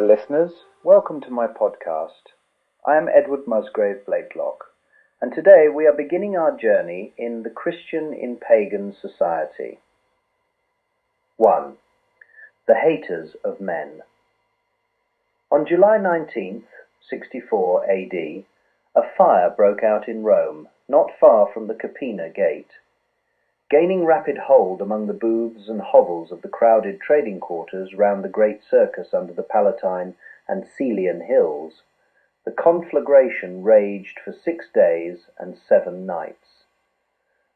listeners. Welcome to my podcast. I am Edward Musgrave Blakelock, and today we are beginning our journey in the Christian in Pagan society. 1. The Haters of Men. On July 19th, 64 AD, a fire broke out in Rome, not far from the Capena Gate. Gaining rapid hold among the booths and hovels of the crowded trading quarters round the great circus under the Palatine and Celian hills, the conflagration raged for 6 days and 7 nights.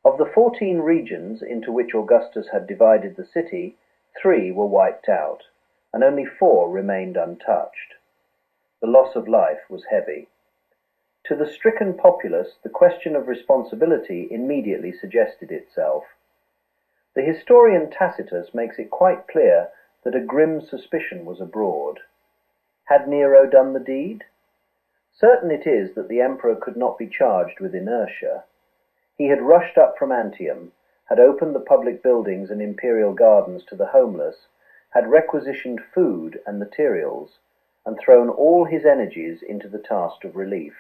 Of the 14 regions into which Augustus had divided the city, 3 were wiped out, and only 4 remained untouched. The loss of life was heavy. To the stricken populace, the question of responsibility immediately suggested itself. The historian Tacitus makes it quite clear that a grim suspicion was abroad. Had Nero done the deed? Certain it is that the emperor could not be charged with inertia. He had rushed up from Antium, had opened the public buildings and imperial gardens to the homeless, had requisitioned food and materials, and thrown all his energies into the task of relief.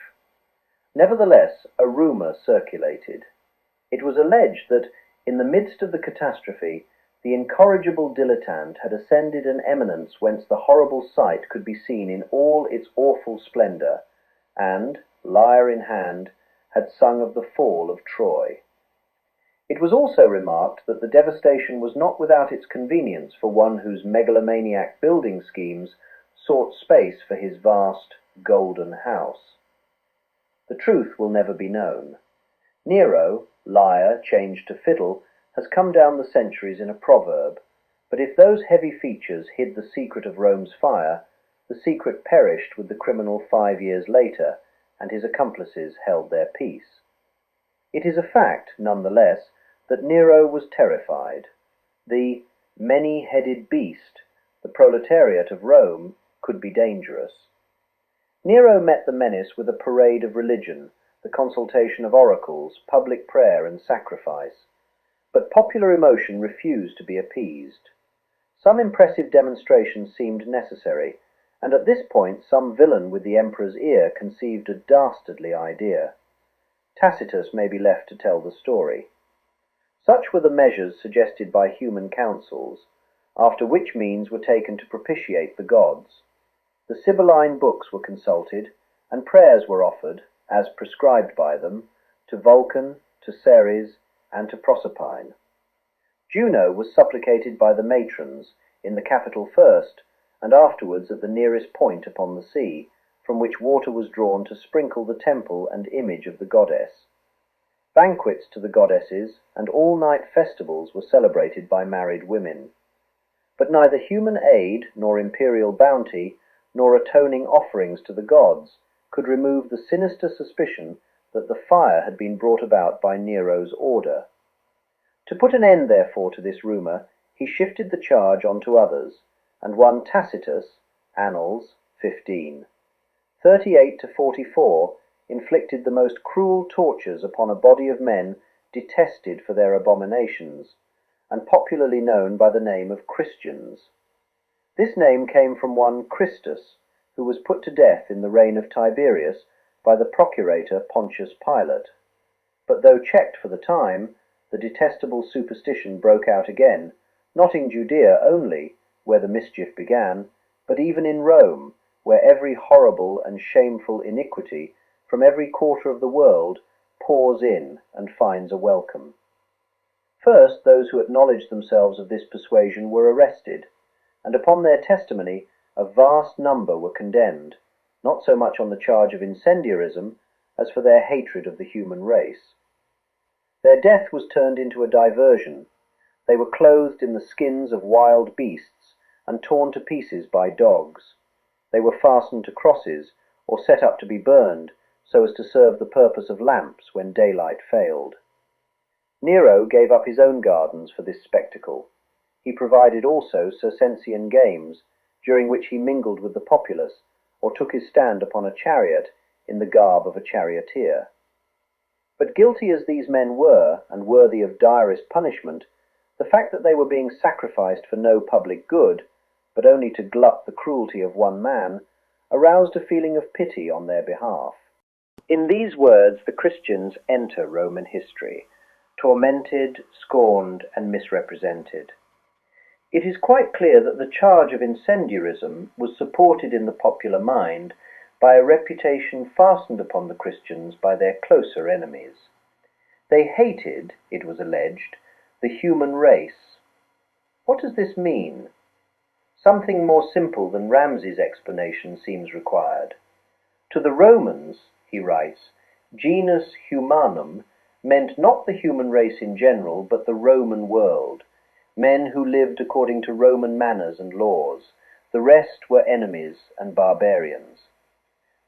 Nevertheless, a rumour circulated. It was alleged that, in the midst of the catastrophe, the incorrigible dilettante had ascended an eminence whence the horrible sight could be seen in all its awful splendour, and, lyre in hand, had sung of the fall of Troy. It was also remarked that the devastation was not without its convenience for one whose megalomaniac building schemes sought space for his vast golden house. The truth will never be known. Nero, lyre changed to fiddle, has come down the centuries in a proverb, but if those heavy features hid the secret of Rome's fire, the secret perished with the criminal 5 years later, and his accomplices held their peace. It is a fact, nonetheless, that Nero was terrified. The many-headed beast, the proletariat of Rome, could be dangerous. Nero met the menace with a parade of religion, the consultation of oracles, public prayer and sacrifice. But popular emotion refused to be appeased. Some impressive demonstrations seemed necessary, and at this point some villain with the emperor's ear conceived a dastardly idea. Tacitus may be left to tell the story. Such were the measures suggested by human councils, after which means were taken to propitiate the gods. The Sibylline books were consulted, and prayers were offered, as prescribed by them, to Vulcan, to Ceres, and to Proserpine. Juno was supplicated by the matrons, in the Capitol first, and afterwards at the nearest point upon the sea, from which water was drawn to sprinkle the temple and image of the goddess. Banquets to the goddesses and all-night festivals were celebrated by married women. But neither human aid nor imperial bounty nor atoning offerings to the gods could remove the sinister suspicion that the fire had been brought about by Nero's order. To put an end, therefore, to this rumour, he shifted the charge onto others, and one Tacitus, Annals 15, 38 to 44, inflicted the most cruel tortures upon a body of men detested for their abominations, and popularly known by the name of Christians. This name came from one Christus, who was put to death in the reign of Tiberius by the procurator Pontius Pilate. But though checked for the time, the detestable superstition broke out again, not in Judea only, where the mischief began, but even in Rome, where every horrible and shameful iniquity from every quarter of the world pours in and finds a welcome. First, those who acknowledged themselves of this persuasion were arrested, and upon their testimony a vast number were condemned, not so much on the charge of incendiarism as for their hatred of the human race. Their death was turned into a diversion. They were clothed in the skins of wild beasts and torn to pieces by dogs. They were fastened to crosses or set up to be burned so as to serve the purpose of lamps when daylight failed. Nero gave up his own gardens for this spectacle. He provided also Circensian games, during which he mingled with the populace, or took his stand upon a chariot in the garb of a charioteer. But guilty as these men were, and worthy of direst punishment, the fact that they were being sacrificed for no public good but only to glut the cruelty of one man, aroused a feeling of pity on their behalf. In these words the Christians enter Roman history, tormented, scorned, and misrepresented. It is quite clear that the charge of incendiarism was supported in the popular mind by a reputation fastened upon the Christians by their closer enemies. They hated, it was alleged, the human race. What does this mean? Something more simple than Ramsay's explanation seems required. To the Romans, he writes, genus humanum meant not the human race in general, but the Roman world, men who lived according to Roman manners and laws. The rest were enemies and barbarians.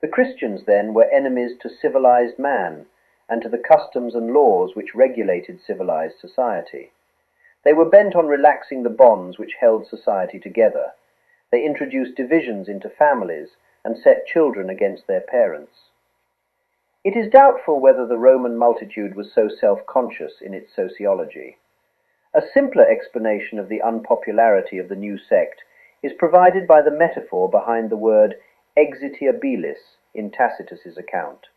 The Christians, then, were enemies to civilized man and to the customs and laws which regulated civilized society. They were bent on relaxing the bonds which held society together. They introduced divisions into families and set children against their parents. It is doubtful whether the Roman multitude was so self-conscious in its sociology. A simpler explanation of the unpopularity of the new sect is provided by the metaphor behind the word exitiabilis in Tacitus's account.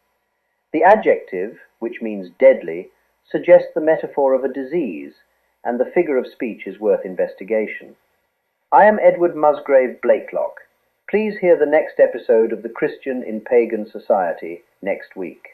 The adjective, which means deadly, suggests the metaphor of a disease, and the figure of speech is worth investigation. I am Edward Musgrave Blakelock. Please hear the next episode of The Christian in Pagan Society next week.